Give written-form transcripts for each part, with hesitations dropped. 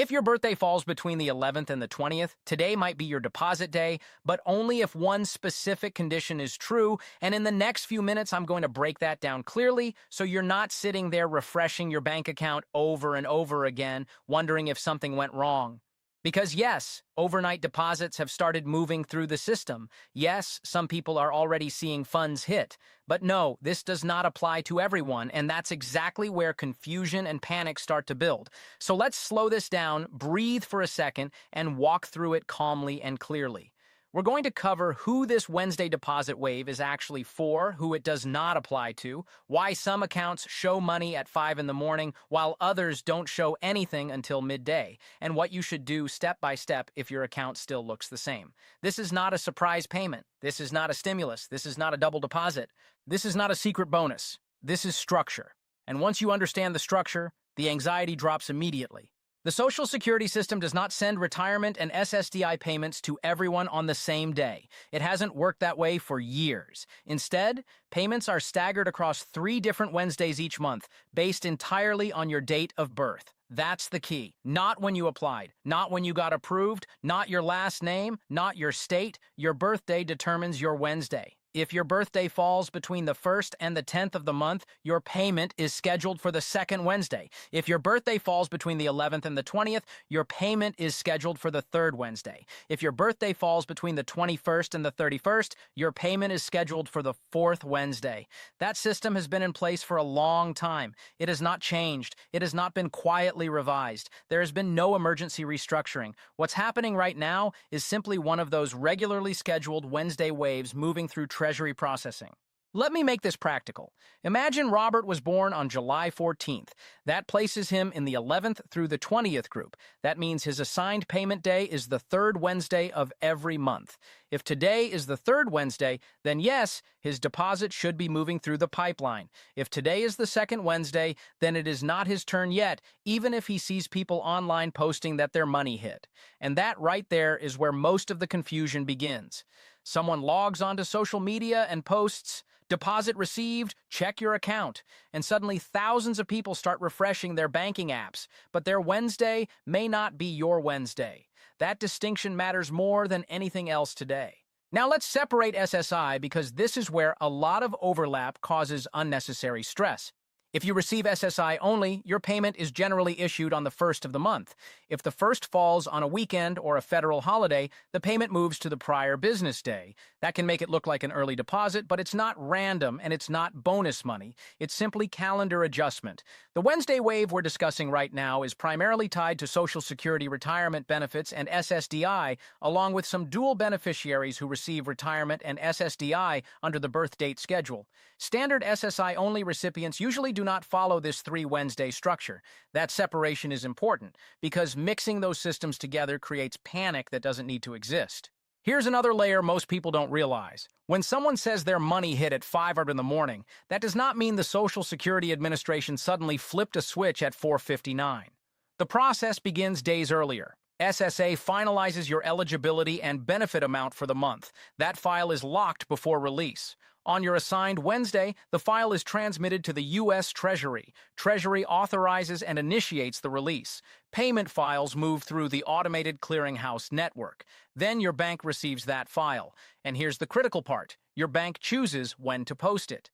If your birthday falls between the 11th and the 20th, today might be your deposit day, but only if one specific condition is true, and in the next few minutes I'm going to break that down clearly so you're not sitting there refreshing your bank account over and over again, wondering if something went wrong. Because yes, overnight deposits have started moving through the system. Yes, some people are already seeing funds hit. But no, this does not apply to everyone, and that's exactly where confusion and panic start to build. So let's slow this down, breathe for a second, and walk through it calmly and clearly. We're going to cover who this Wednesday deposit wave is actually for, who it does not apply to, why some accounts show money at 5 in the morning while others don't show anything until midday, and what you should do step by step if your account still looks the same. This is not a surprise payment. This is not a stimulus. This is not a double deposit. This is not a secret bonus. This is structure. And once you understand the structure, the anxiety drops immediately. The Social Security system does not send retirement and SSDI payments to everyone on the same day. It hasn't worked that way for years. Instead, payments are staggered across 3 different Wednesdays each month, based entirely on your date of birth. That's the key. Not when you applied, not when you got approved, not your last name, not your state. Your birthday determines your Wednesday. If your birthday falls between the 1st and the 10th of the month, your payment is scheduled for the 2nd Wednesday. If your birthday falls between the 11th and the 20th, your payment is scheduled for the 3rd Wednesday. If your birthday falls between the 21st and the 31st, your payment is scheduled for the 4th Wednesday. That system has been in place for a long time. It has not changed. It has not been quietly revised. There has been no emergency restructuring. What's happening right now is simply one of those regularly scheduled Wednesday waves moving through Treasury processing. Let me make this practical. Imagine Robert was born on July 14th. That places him in the 11th through the 20th group. That means his assigned payment day is the 3rd Wednesday of every month. If today is the 3rd Wednesday, then yes, his deposit should be moving through the pipeline. If today is the 2nd Wednesday, then it is not his turn yet, even if he sees people online posting that their money hit. And that right there is where most of the confusion begins. Someone logs onto social media and posts, "Deposit received, check your account," and suddenly thousands of people start refreshing their banking apps, but their Wednesday may not be your Wednesday. That distinction matters more than anything else today. Now let's separate SSI because this is where a lot of overlap causes unnecessary stress. If you receive SSI only, your payment is generally issued on the 1st of the month. If the 1st falls on a weekend or a federal holiday, the payment moves to the prior business day. That can make it look like an early deposit, but it's not random and it's not bonus money. It's simply calendar adjustment. The Wednesday wave we're discussing right now is primarily tied to Social Security retirement benefits and SSDI, along with some dual beneficiaries who receive retirement and SSDI under the birth date schedule. Standard SSI only recipients usually do not follow this 3 Wednesday structure. That separation is important because mixing those systems together creates panic that doesn't need to exist. Here's another layer most people don't realize. When someone says their money hit at 5 in the morning, that does not mean the Social Security Administration suddenly flipped a switch at 4:59. The process begins days earlier. SSA finalizes your eligibility and benefit amount for the month. That file is locked before release. On your assigned Wednesday, the file is transmitted to the U.S. Treasury. Treasury authorizes and initiates the release. Payment files move through the automated clearinghouse network. Then your bank receives that file. And here's the critical part. Your bank chooses when to post it.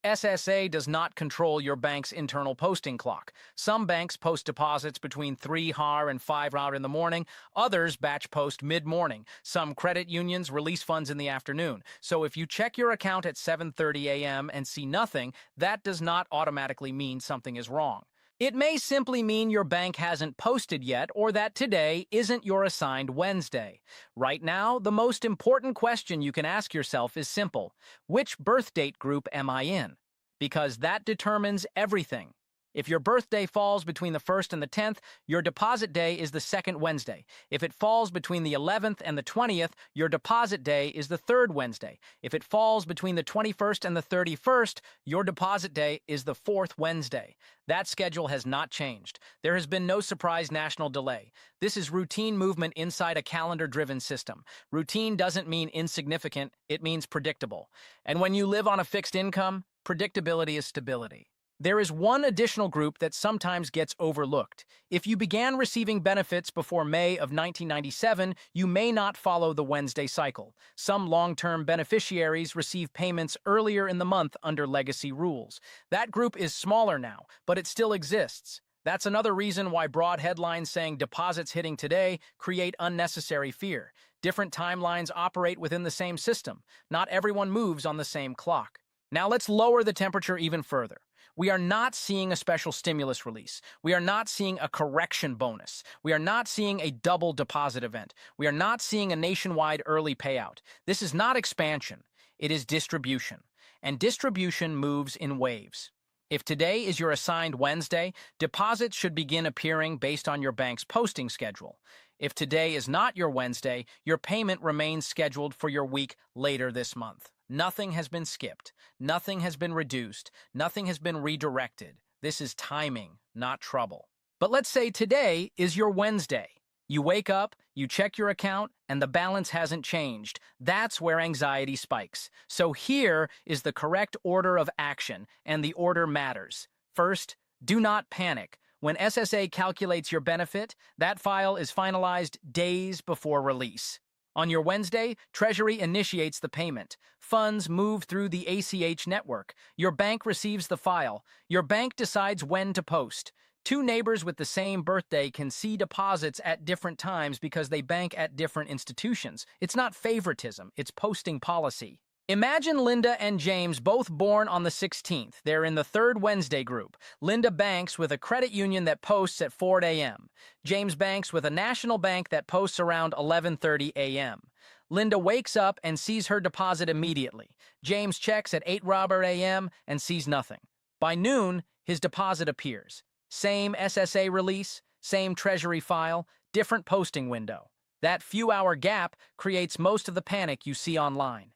SSA does not control your bank's internal posting clock. Some banks post deposits between 3 and 5 in the morning. Others batch post mid-morning. Some credit unions release funds in the afternoon. So if you check your account at 7:30 a.m. and see nothing, that does not automatically mean something is wrong. It may simply mean your bank hasn't posted yet or that today isn't your assigned Wednesday. Right now, the most important question you can ask yourself is simple. Which birth date group am I in? Because that determines everything. If your birthday falls between the 1st and the 10th, your deposit day is the 2nd Wednesday. If it falls between the 11th and the 20th, your deposit day is the 3rd Wednesday. If it falls between the 21st and the 31st, your deposit day is the 4th Wednesday. That schedule has not changed. There has been no surprise national delay. This is routine movement inside a calendar-driven system. Routine doesn't mean insignificant, it means predictable. And when you live on a fixed income, predictability is stability. There is one additional group that sometimes gets overlooked. If you began receiving benefits before May of 1997, you may not follow the Wednesday cycle. Some long-term beneficiaries receive payments earlier in the month under legacy rules. That group is smaller now, but it still exists. That's another reason why broad headlines saying deposits hitting today create unnecessary fear. Different timelines operate within the same system. Not everyone moves on the same clock. Now let's lower the temperature even further. We are not seeing a special stimulus release. We are not seeing a correction bonus. We are not seeing a double deposit event. We are not seeing a nationwide early payout. This is not expansion. It is distribution. And distribution moves in waves. If today is your assigned Wednesday, deposits should begin appearing based on your bank's posting schedule. If today is not your Wednesday, your payment remains scheduled for your week later this month. Nothing has been skipped. Nothing has been reduced. Nothing has been redirected. This is timing, not trouble. But let's say today is your Wednesday. You wake up, you check your account, and the balance hasn't changed. That's where anxiety spikes. So here is the correct order of action, and the order matters. First, do not panic. When SSA calculates your benefit, that file is finalized days before release. On your Wednesday, Treasury initiates the payment. Funds move through the ACH network. Your bank receives the file. Your bank decides when to post. Two neighbors with the same birthday can see deposits at different times because they bank at different institutions. It's not favoritism, it's posting policy. Imagine Linda and James both born on the 16th. They're in the third Wednesday group. Linda banks with a credit union that posts at 4 a.m. James banks with a national bank that posts around 11:30 a.m. Linda wakes up and sees her deposit immediately. James checks at 8 a.m. and sees nothing. By noon, his deposit appears. Same SSA release, same Treasury file, different posting window. That few-hour gap creates most of the panic you see online.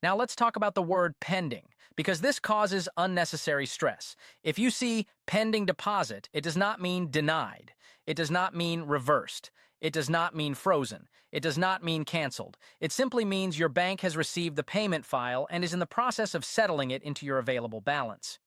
Now let's talk about the word pending, because this causes unnecessary stress. If you see pending deposit, it does not mean denied. It does not mean reversed. It does not mean frozen. It does not mean canceled. It simply means your bank has received the payment file and is in the process of settling it into your available balance.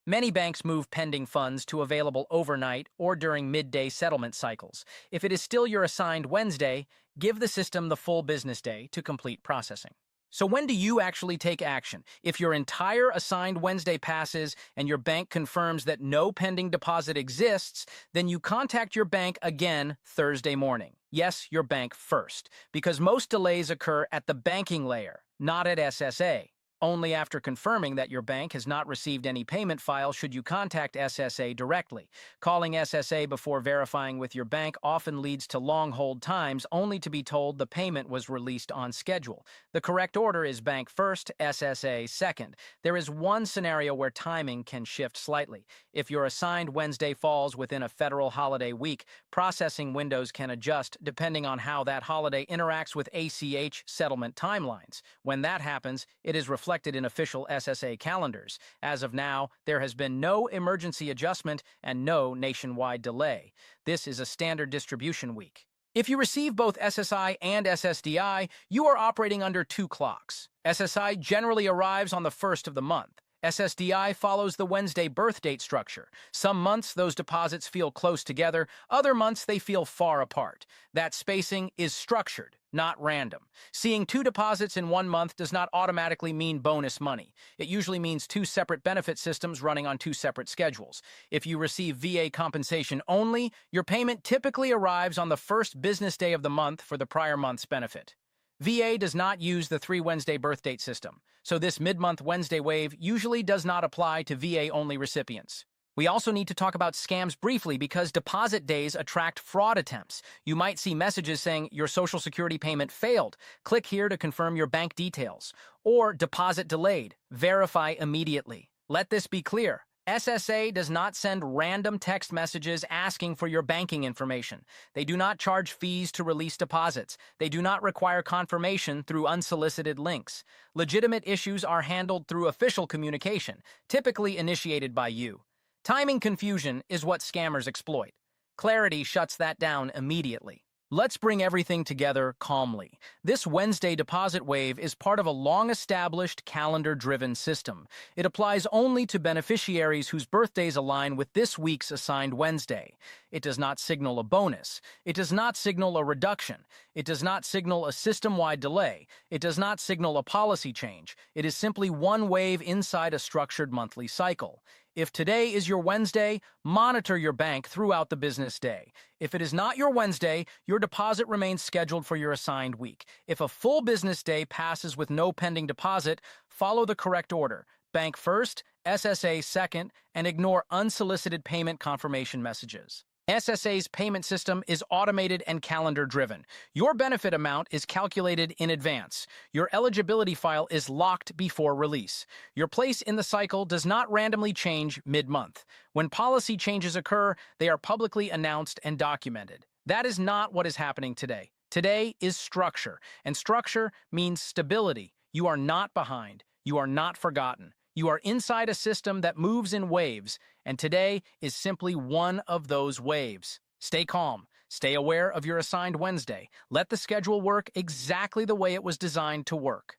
Many banks move pending funds to available overnight or during midday settlement cycles. If it is still your assigned Wednesday, give the system the full business day to complete processing. So when do you actually take action? If your entire assigned Wednesday passes and your bank confirms that no pending deposit exists, then you contact your bank again Thursday morning. Yes, your bank first, because most delays occur at the banking layer, not at SSA. Only after confirming that your bank has not received any payment file should you contact SSA directly. Calling SSA before verifying with your bank often leads to long hold times, only to be told the payment was released on schedule. The correct order is bank first, SSA second. There is one scenario where timing can shift slightly. If your assigned Wednesday falls within a federal holiday week, processing windows can adjust depending on how that holiday interacts with ACH settlement timelines. When that happens, it is reflected in official SSA calendars. As of now, there has been no emergency adjustment and no nationwide delay. This is a standard distribution week. If you receive both SSI and SSDI, you are operating under two clocks. SSI generally arrives on the first of the month. SSDI follows the Wednesday birth date structure. Some months, those deposits feel close together. Other months, they feel far apart. That spacing is structured, not random. Seeing two deposits in 1 month does not automatically mean bonus money. It usually means two separate benefit systems running on two separate schedules. If you receive VA compensation only, your payment typically arrives on the first business day of the month for the prior month's benefit. VA does not use the 3 Wednesday birth date system, so this mid-month Wednesday wave usually does not apply to VA-only recipients. We also need to talk about scams briefly because deposit days attract fraud attempts. You might see messages saying your Social Security payment failed. Click here to confirm your bank details. Or deposit delayed. Verify immediately. Let this be clear. SSA does not send random text messages asking for your banking information. They do not charge fees to release deposits. They do not require confirmation through unsolicited links. Legitimate issues are handled through official communication, typically initiated by you. Timing confusion is what scammers exploit. Clarity shuts that down immediately. Let's bring everything together calmly. This Wednesday deposit wave is part of a long-established calendar-driven system. It applies only to beneficiaries whose birthdays align with this week's assigned Wednesday. It does not signal a bonus. It does not signal a reduction. It does not signal a system-wide delay. It does not signal a policy change. It is simply one wave inside a structured monthly cycle. If today is your Wednesday, monitor your bank throughout the business day. If it is not your Wednesday, your deposit remains scheduled for your assigned week. If a full business day passes with no pending deposit, follow the correct order. Bank first, SSA second, and ignore unsolicited payment confirmation messages. SSA's payment system is automated and calendar-driven. Your benefit amount is calculated in advance. Your eligibility file is locked before release. Your place in the cycle does not randomly change mid-month. When policy changes occur, they are publicly announced and documented. That is not what is happening today. Today is structure, and structure means stability. You are not behind. You are not forgotten. You are inside a system that moves in waves, and today is simply one of those waves. Stay calm. Stay aware of your assigned Wednesday. Let the schedule work exactly the way it was designed to work.